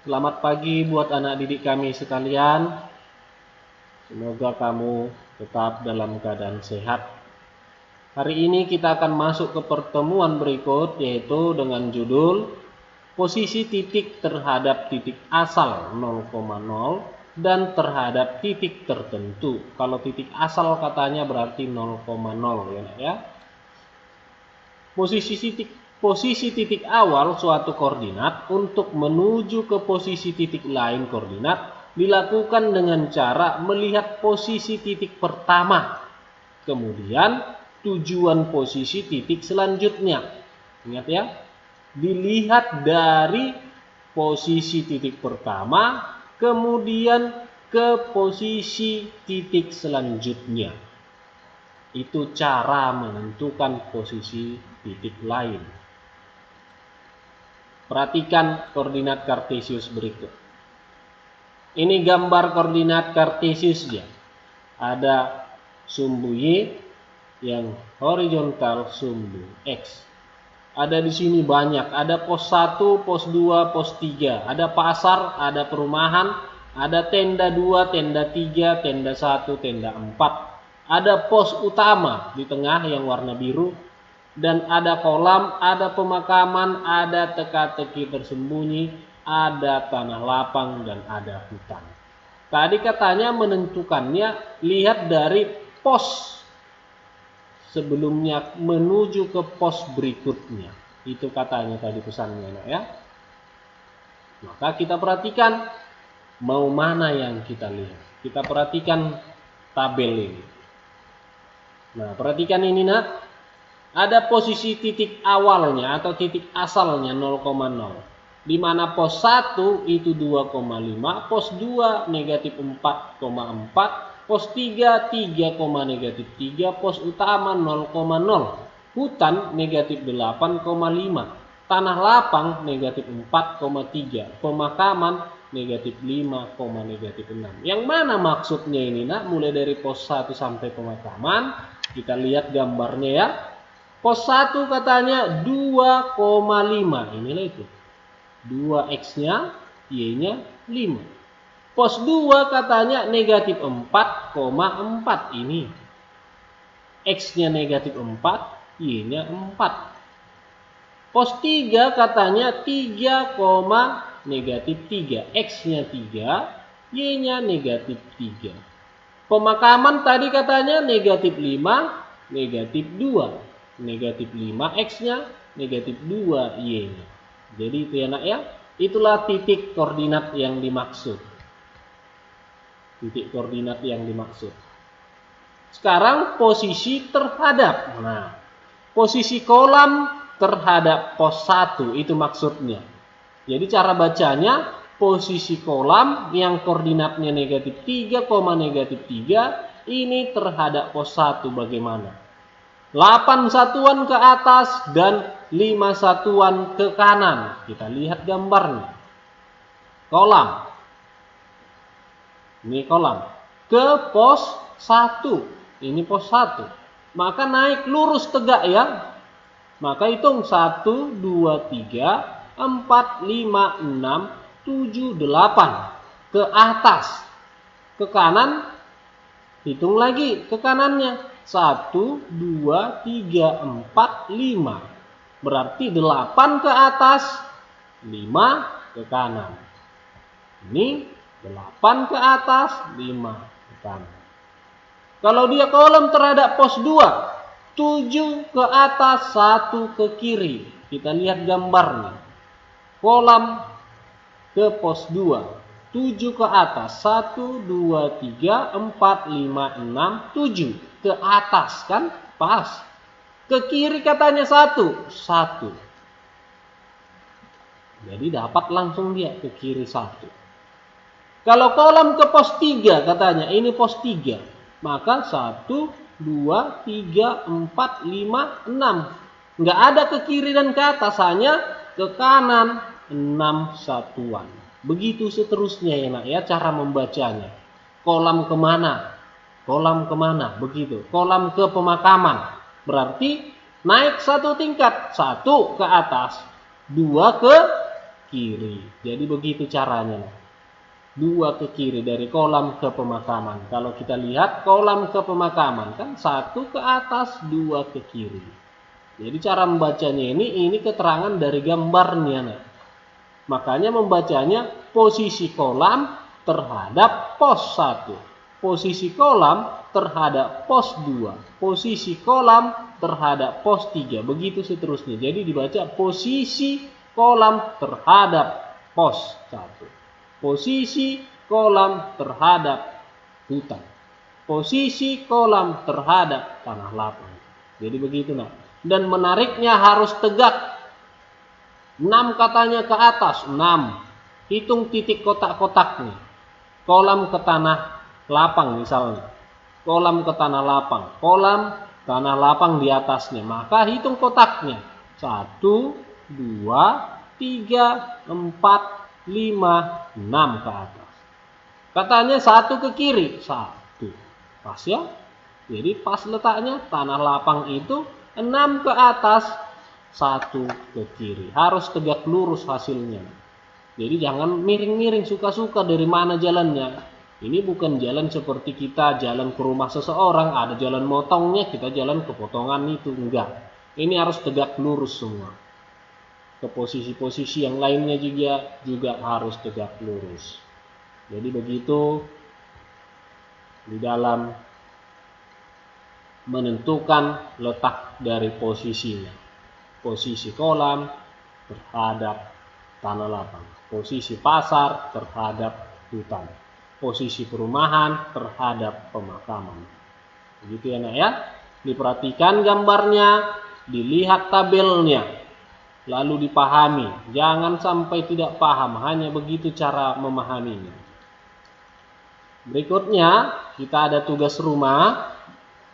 Selamat pagi buat anak didik kami sekalian. Semoga kamu tetap dalam keadaan sehat. Hari ini kita akan masuk ke pertemuan berikut, yaitu dengan judul posisi titik terhadap titik asal 0,0 dan terhadap titik tertentu. Kalau titik asal katanya berarti 0,0 ya. Posisi titik awal suatu koordinat untuk menuju ke posisi titik lain koordinat dilakukan dengan cara melihat posisi titik pertama, kemudian tujuan posisi titik selanjutnya. Ingat ya, dilihat dari posisi titik pertama, kemudian ke posisi titik selanjutnya. Itu cara menentukan posisi titik lain. Perhatikan koordinat kartesius berikut. Ini gambar koordinat kartesiusnya. Ada sumbu Y yang horizontal sumbu X. Ada di sini banyak. Ada pos 1, pos 2, pos 3. Ada pasar, ada perumahan, ada tenda 2, tenda 3, tenda 1, tenda 4. Ada pos utama di tengah yang warna biru. Dan ada kolam, ada pemakaman, ada teka-teki tersembunyi, ada tanah lapang, dan ada hutan. Tadi katanya menentukannya lihat dari pos sebelumnya menuju ke pos berikutnya. Itu katanya tadi pesannya ya. Maka kita perhatikan mau mana yang kita lihat. Kita perhatikan tabel ini. Nah, perhatikan ini nak. Ada posisi titik awalnya atau titik asalnya 0,0. Di mana pos 1 itu 2,5, pos 2 negatif 4,4, pos 3 3,3, pos utama 0,0, hutan negatif 8,5, tanah lapang negatif 4,3, pemakaman negatif 5,6. Yang mana maksudnya ini nak? Mulai dari pos 1 sampai pemakaman, kita lihat gambarnya ya. Pos 1 katanya 2,5. Inilah itu. 2X-nya, Y-nya 5. Pos 2 katanya negatif 4,4. Ini. X-nya negatif 4, Y-nya 4. Pos 3 katanya 3, negatif 3. X-nya 3, Y-nya negatif 3. Pemakaman tadi katanya negatif 5, negatif 2. Negatif 5 X-nya, negatif 2 Y-nya. Jadi itu ya nak ya. Itulah titik koordinat yang dimaksud. Titik koordinat yang dimaksud. Sekarang posisi terhadap. Nah, posisi kolam terhadap pos 1 itu maksudnya. Jadi cara bacanya posisi kolam yang koordinatnya negatif 3, negatif 3 ini terhadap pos 1 bagaimana? 8 satuan ke atas dan 5 satuan ke kanan. Kita lihat gambarnya. Kolam. Ini kolam. Ke pos 1. Ini pos 1. Maka naik lurus tegak ya. Maka hitung 1, 2, 3, 4, 5, 6, 7, 8. Ke atas. Ke kanan. Hitung lagi ke kanannya. 1, 2, 3, 4, 5. Berarti 8 ke atas, 5 ke kanan. Ini 8 ke atas, 5 ke kanan. Kalau dia kolam terhadap pos 2, 7 ke atas, 1 ke kiri. Kita lihat gambarnya. Kolam ke pos 2. 7 ke atas, 1, 2, 3, 4, 5, 6, 7. Ke atas kan pas. Ke kiri katanya 1. Jadi dapat langsung dia ke kiri 1. Kalau kolam ke pos 3 katanya, ini pos 3. Maka 1, 2, 3, 4, 5, 6. Nggak ada ke kiri dan ke atas, hanya ke kanan 6 satuan. Begitu seterusnya ya nak ya cara membacanya. Kolam kemana? Kolam kemana? Begitu. Kolam ke pemakaman. Berarti naik 1 tingkat. 1 ke atas. 2 ke kiri. Jadi begitu caranya. 2 ke kiri dari kolam ke pemakaman. Kalau kita lihat kolam ke pemakaman kan 1 ke atas, 2 ke kiri. Jadi cara membacanya ini keterangan dari gambarnya. Nah. Makanya membacanya posisi kolam terhadap pos 1. Posisi kolam terhadap pos 2. Posisi kolam terhadap pos 3. Begitu seterusnya. Jadi dibaca posisi kolam terhadap pos 1. Posisi kolam terhadap hutan. Posisi kolam terhadap tanah lapang. Jadi begitu nah. Dan menariknya harus tegak. 6 katanya ke atas. 6. Hitung titik kotak-kotaknya. Kolam ke tanah lapang misalnya. Kolam ke tanah lapang. Kolam tanah lapang di atasnya. Maka hitung kotaknya. 1, 2, 3, 4, 5, 6 ke atas. Katanya 1 ke kiri. 1. Pas ya. Jadi pas letaknya tanah lapang itu 6 ke atas, 1 ke kiri. Harus tegak lurus hasilnya. Jadi jangan miring-miring suka-suka dari mana jalannya. Ini bukan jalan seperti kita jalan ke rumah seseorang, ada jalan motongnya, kita jalan ke potongan itu. Enggak. Ini harus tegak lurus semua. Ke posisi-posisi yang lainnya juga harus tegak lurus. Jadi begitu di dalam menentukan letak dari posisinya. Posisi kolam terhadap tanah lapang. Posisi pasar terhadap hutan. Posisi perumahan terhadap pemakaman. Begitu ya nak ya. Diperhatikan gambarnya, dilihat tabelnya, lalu dipahami. Jangan sampai tidak paham, hanya begitu cara memahaminya. Berikutnya kita ada tugas rumah,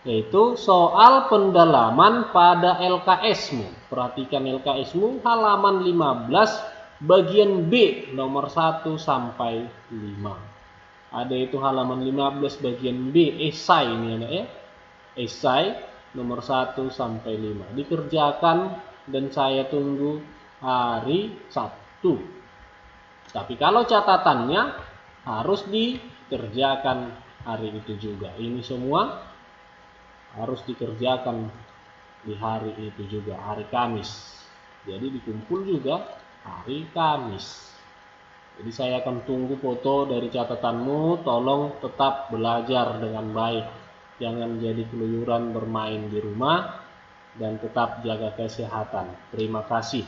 yaitu soal pendalaman pada LKS-mu. Perhatikan LKS-mu halaman 15 bagian B nomor 1 sampai 5. Ada itu halaman 15 bagian B, esai ini anak ya. Esai nomor 1 sampai 5. Dikerjakan dan saya tunggu hari Sabtu. Tapi kalau catatannya harus dikerjakan hari itu juga. Ini semua harus dikerjakan di hari itu juga, hari Kamis. Jadi dikumpul juga hari Kamis. Jadi saya akan tunggu foto dari catatanmu. Tolong tetap belajar dengan baik. Jangan jadi keluyuran bermain di rumah. Dan tetap jaga kesehatan. Terima kasih.